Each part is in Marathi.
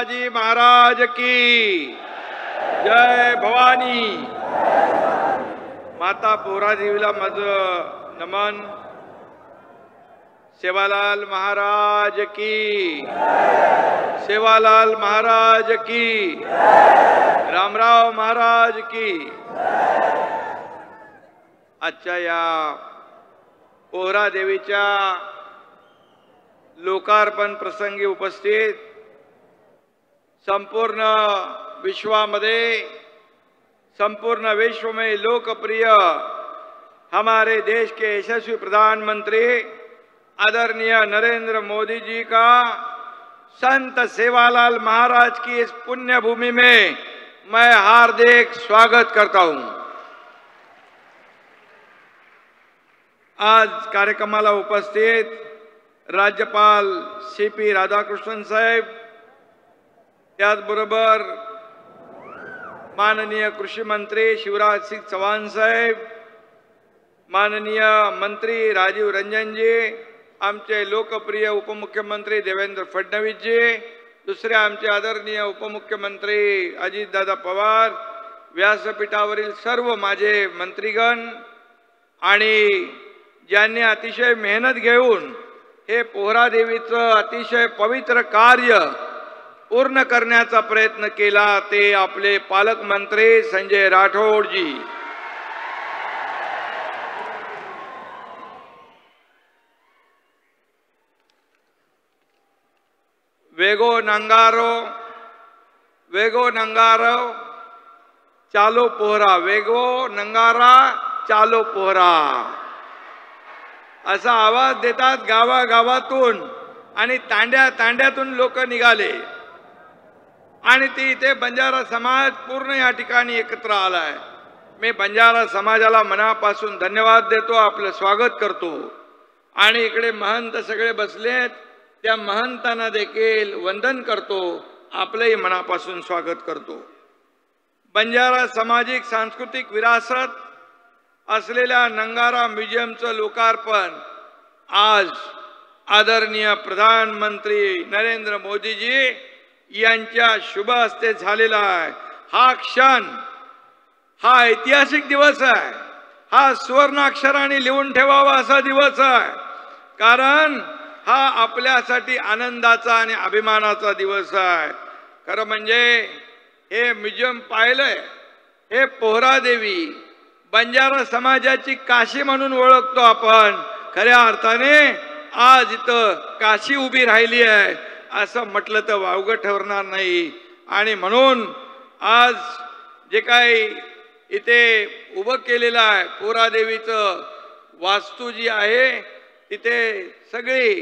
जी महाराज की जय भवानी। माता पोहरा देवीला माझं नमन। सेवालाल महाराज की, सेवालाल महाराज की, रामराव महाराज की। आजच्या या पोहरा देवीच्या लोकार्पण प्रसंगी उपस्थित संपूर्ण विश्वामध्ये, संपूर्ण विश्व में लोकप्रिय हमारे देश के यशस्वी प्रधानमंत्री आदरणीय नरेंद्र मोदी जी का संत सेवालाल महाराज की इस पुण्य भूमि में मैं हार्दिक स्वागत करता हूं। आज कार्यक्रमाला उपस्थित राज्यपाल CP राधाकृष्णन साहेब, त्याचबरोबर माननीय कृषी मंत्री शिवराज सिंह चौहान साहेब, माननीय मंत्री राजीव रंजन जी, आमचे लोकप्रिय उपमुख्यमंत्री देवेंद्र फडणवीस जी, दुसरे आमचे आदरणीय उपमुख्यमंत्री अजितदादा पवार, व्यासपीठावरील सर्व माझे मंत्रीगण आणि ज्यांनी अतिशय मेहनत घेऊन हे पोहरा देवीचं अतिशय पवित्र कार्य पूर्ण करण्याचा प्रयत्न केला, ते आपले पालकमंत्री संजय राठोड जी। वेगो नंगारो चालो पोहरा, वेगो नंगारा चालो पोहरा असा आवाज देतात गावागावातून आणि तांड्यातून लोक निघाले आणि ती इथे बंजारा समाज पूर्ण या ठिकाणी एकत्र आलाय। मी बंजारा समाजाला मनापासून धन्यवाद देतो, आपलं स्वागत करतो आणि इकडे महंत सगळे बसलेत, त्या महंतांना देखील वंदन करतो, आपलंही मनापासून स्वागत करतो। बंजारा सामाजिक सांस्कृतिक विरासत असलेल्या नंगारा म्युझियमचं लोकार्पण आज आदरणीय प्रधानमंत्री नरेंद्र मोदीजी यांच्या शुभ हस्ते झालेला आहे। हा क्षण, हा ऐतिहासिक दिवस आहे, हा सुवर्णाक्षराने लिहून ठेवावा असा दिवस आहे, कारण हा आपल्यासाठी आनंदाचा आणि अभिमानाचा दिवस आहे। खरं म्हणजे हे म्युझियम पाहिलंय, हे पोहरा देवी बंजारा समाजाची काशी म्हणून ओळखतो आपण, खऱ्या अर्थाने आज इथं काशी उभी राहिली आहे असं म्हटलं तर वावगं ठरणार नाही। आणि म्हणून आज जे काही इथे उभं केलेलं आहे पोहरा देवीचं वास्तू जी आहे, तिथे सगळी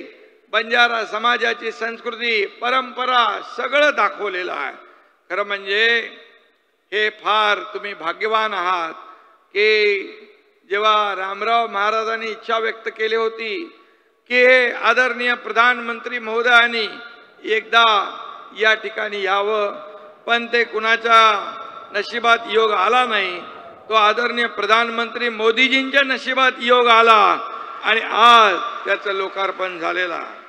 बंजारा समाजाची संस्कृती परंपरा सगळं दाखवलेलं आहे। खरं म्हणजे हे फार तुम्ही भाग्यवान आहात की जेव्हा रामराव महाराजांनी इच्छा व्यक्त केली होती की हे आदरणीय प्रधानमंत्री महोदयांनी एकदा या ठिकाणी यावं, पण ते कुणाच्या नशिबात योग आला नाही, तो आदरणीय प्रधानमंत्री मोदीजींच्या नशिबात योग आला आणि आज त्याचं लोकार्पण झालेलं आहे।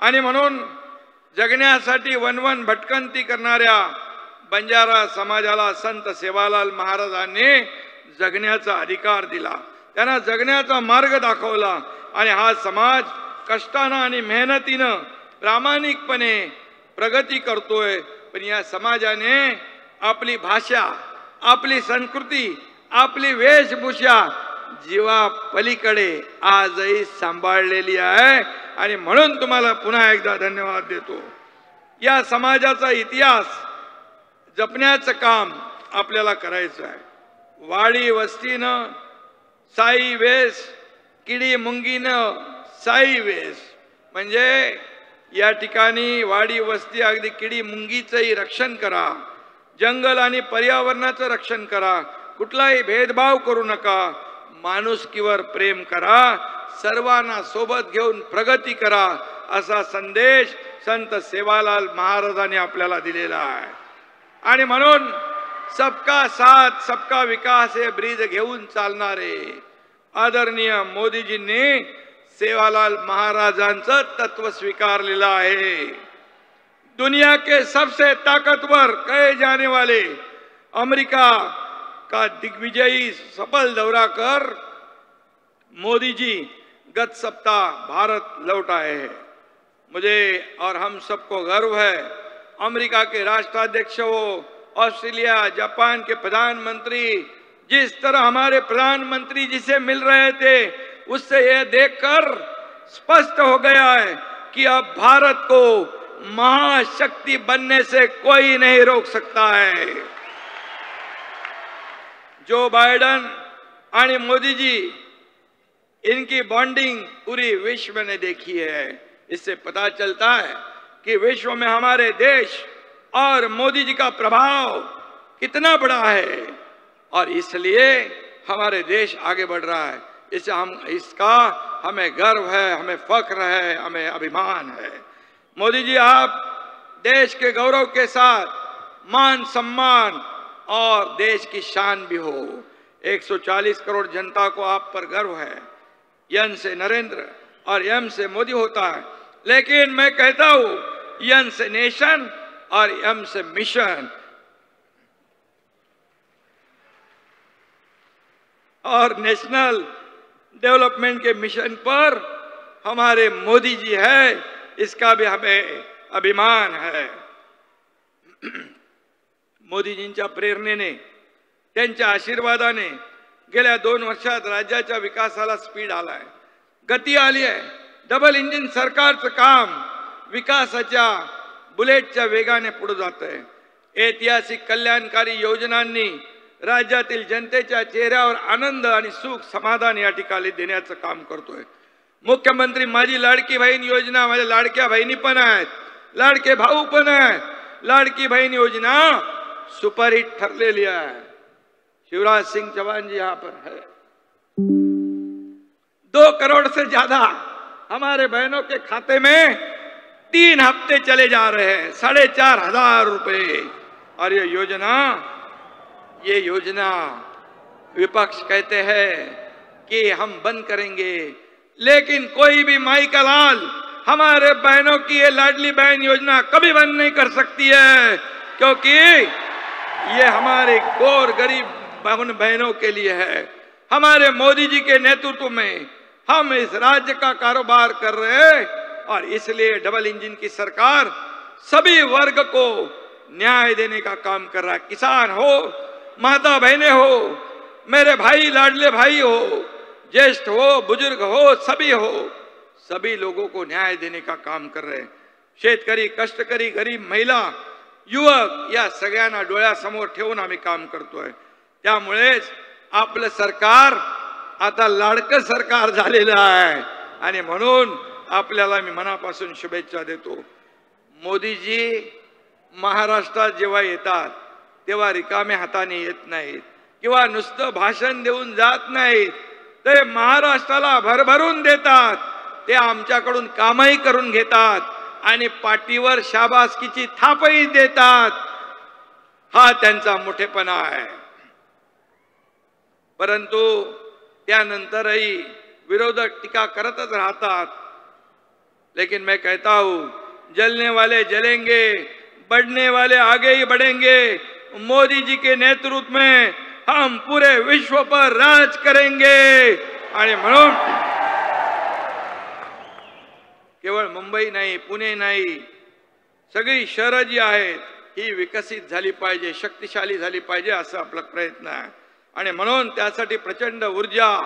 आणि म्हणून जगण्यासाठी वनवन भटकंती करणाऱ्या बंजारा समाजाला संत सेवालाल महाराजांनी जगण्याचा अधिकार दिला, त्यांना जगण्याचा मार्ग दाखवला आणि हा समाज कष्टानं आणि मेहनतीनं प्रामाणिकपणे प्रगती करतोय। पण या समाजाने आपली भाषा, आपली संस्कृती, आपली वेशभूषा जीवा पलीकडे आजही सांभाळलेली आहे आणि म्हणून तुम्हाला पुन्हा एकदा धन्यवाद देतो। या समाजाचा इतिहास जपण्याचं काम आपल्याला करायचं आहे। वाडी वस्तीनं साई वेश, किडी मुंगीनं साई वेश, म्हणजे या ठिकाणी वाडी वस्ती अगदी किडी मुंगीचंही रक्षण करा, जंगल आणि पर्यावरणाचं रक्षण करा, कुठलाही भेदभाव करू नका, माणुसकीवर प्रेम करा, सर्वांना सोबत घेऊन प्रगती करा असा संदेश संत सेवालाल महाराजांनी आपल्याला दिलेला आहे। आणि म्हणून सबका साथ सबका विकास हे ब्रीद घेऊन चालणारे आदरणीय मोदीजींनी सेवालाल महाराजांचं तत्व स्वीकारलेलं आहे। दुनिया के सबसे ताकतवर कहे जाने वाले अमेरिका का दिग्विजयी सफल दौरा कर मोदी जी गत सप्ताह भारत लौट आए हैं। मुझे और हम सबको गर्व है, अमेरिका के राष्ट्राध्यक्ष हो, ऑस्ट्रेलिया, जापान के प्रधानमंत्री जिस तरह हमारे प्रधानमंत्री जी से मिल रहे थे, उससे यह देखकर स्पष्ट हो गया है कि अब भारत को महाशक्ति बनने से कोई नहीं रोक सकता है। जो बाइडेन और मोदी जी, इनकी बॉन्डिंग पूरी विश्व ने देखी है। इससे पता चलता है कि विश्व में हमारे देश और मोदी जी का प्रभाव कितना बड़ा है और इसलिए हमारे देश आगे बढ़ रहा है। इसका हमें गर्व है, हमें फख्र है, हमें अभिमान है। मोदी जी, आप देश के गौरव के साथ मान सम्मान और देश की शान भी हो। 140 करोड़ जनता को आप पर गर्व है। यन से नरेंद्र और एम से मोदी होता है, लेकिन मैं कहता हूं यन से नेशन और एम से मिशन। और नेशनल डेवलपमेंट के मिशन पर हमारे मोदी जी है, इसका भी हमें अभिमान है। मोदीजींच्या प्रेरणेने, त्यांच्या आशीर्वादाने गेल्या 2 वर्षात राज्याच्या विकासाला स्पीड आलाय, गती आली आहे। डबल इंजिन सरकारचं काम विकासाच्या बुलेटच्या वेगाने पुढे जात आहे। ऐतिहासिक कल्याणकारी योजनांनी राज्यातील जनतेच्या चेहऱ्यावर आनंद आणि सुख समाधान या ठिकाणी देण्याचं काम करतोय। मुख्यमंत्री माझी लाडकी बहीण योजना, माझ्या लाडक्या बहिणी पण आहेत, लाडके भाऊ पण आहेत। लाडकी बहन योजना सुपरहिट ठरलेली आहे। शिवराज सिंह चौहान जी यहाँ पर है। 2 करोड़ से ज्यादा हमारे बहनों के खाते में 3 हफ्ते चले जा रहे हैं, 4,500 रुपए। और ये योजना विपक्ष कहते हैं कि हम बंद करेंगे, लेकिन कोई भी माई का लाल हमारे बहनों की ये लाडली बहन योजना कभी बंद नहीं कर सकती है, क्योंकि ये हमारे गौर गरीब बहनों के लिए है। हमारे मोदी जी के नेतृत्व में हम इस राज्य का कारोबार कर रहे हैं और इसलिए डबल इंजन की सरकार सभी वर्ग को न्याय देने का काम कर रहा है। किसान हो, माता बहनें हो, मेरे भाई लाडले भाई हो, ज्येष्ठ हो, बुजुर्ग हो, सभी लोगों को न्याय देने का काम कर रहे हैं। शेतकरी, कष्टकरी, गरीब, महिला, युवक या सगळ्यांना डोळ्यासमोर ठेवून आम्ही काम करतोय। त्यामुळेच आपलं सरकार आता लाडकं सरकार झालेलं आहे आणि म्हणून आपल्याला मी मनापासून शुभेच्छा देतो। मोदीजी महाराष्ट्रात जेव्हा येतात तेव्हा रिकामे हाताने येत नाहीत किंवा नुसतं भाषण देऊन जात नाहीत, ते महाराष्ट्राला भरभरून देतात। ते आमच्याकडून कामही करून घेतात आणि पाठीवर शाबासकीची थापही देतात। हा त्यांचा मोठेपणा आहे। परंतु त्यानंतरही विरोधक टीका करतच राहतात। लेकिन मैं कहता हूं, जलने वाले जलेंगे, बढ़ने वाले आगे ही बढ़ेंगे। मोदी जी के नेतृत्व में हम पूरे विश्व पर राज करेंगे। आणि म्हणून केवळ मुंबई नाही, पुणे नाही, सगळी शहरं जी आहेत ही विकसित झाली पाहिजे, शक्तिशाली झाली पाहिजे, असा आपला प्रयत्न आहे। आणि म्हणून त्यासाठी प्रचंड ऊर्जा,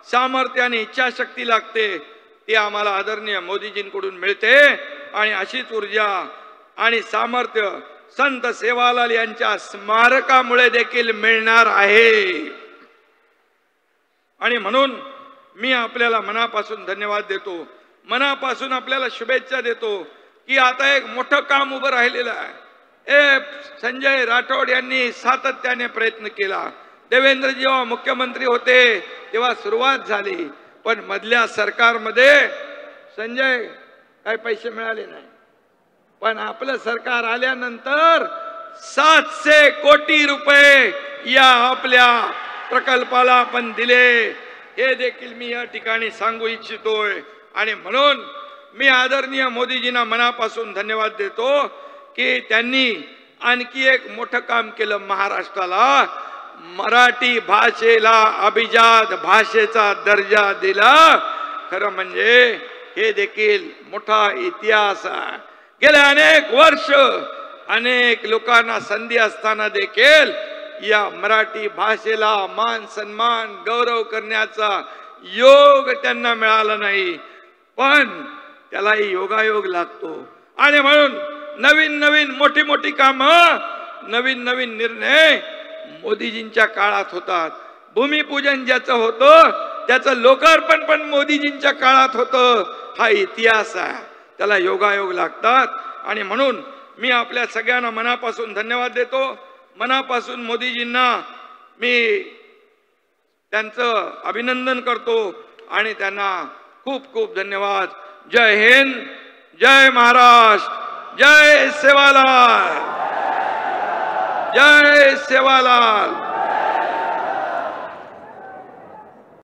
सामर्थ्य आणि इच्छाशक्ती लागते। ती आम्हाला आदरणीय मोदीजींकडून मिळते आणि अशीच ऊर्जा आणि सामर्थ्य संत सेवालाल यांच्या स्मारकामुळे देखील मिळणार आहे। आणि म्हणून मी आपल्याला मनापासून धन्यवाद देतो, मनापासून आपल्याला शुभेच्छा देतो की आता एक मोठं काम उभं राहिलेलं आहे। संजय राठोड यांनी सातत्याने प्रयत्न केला। देवेंद्र जेव्हा मुख्यमंत्री होते तेव्हा सुरुवात झाली, पण मधल्या सरकारमध्ये संजय काही पैसे मिळाले नाही। पण आपलं सरकार आल्यानंतर 700 कोटी रुपये या आपल्या प्रकल्पाला आपण दिले, हे देखील मी या ठिकाणी सांगू इच्छितोय। आणि म्हणून मी आदरणीय मोदीजींना मनापासून धन्यवाद देतो की त्यांनी आणखी एक मोठं काम केलं महाराष्ट्राला. मराठी भाषेला अभिजात भाषेचा दर्जा दिला. खरं म्हणजे हे देखील मोठा इतिहास आहे. गेले अनेक वर्ष अनेक लोकांना संधी असताना देखील या मराठी भाषेला मान सन्मान गौरव करण्याचा योग त्यांना मिळाला नाही. पण त्यालाही योगायोग लागतो. आणि म्हणून नवीन नवीन मोठी मोठी कामं, नवीन नवीन निर्णय मोदीजींच्या काळात होतात. भूमिपूजन ज्याचं होतं त्याचं लोकार्पण पण मोदीजींच्या काळात होतं. हा इतिहास आहे. त्याला योगायोग लागतात. आणि म्हणून मी आपल्या सगळ्यांना मनापासून धन्यवाद देतो. मनापासून मोदीजींना मी त्यांचं अभिनंदन करतो आणि त्यांना खूप खूप धन्यवाद. जय हिंद, जय महाराष्ट्र, जय सेवालाल, जय सेवालाल.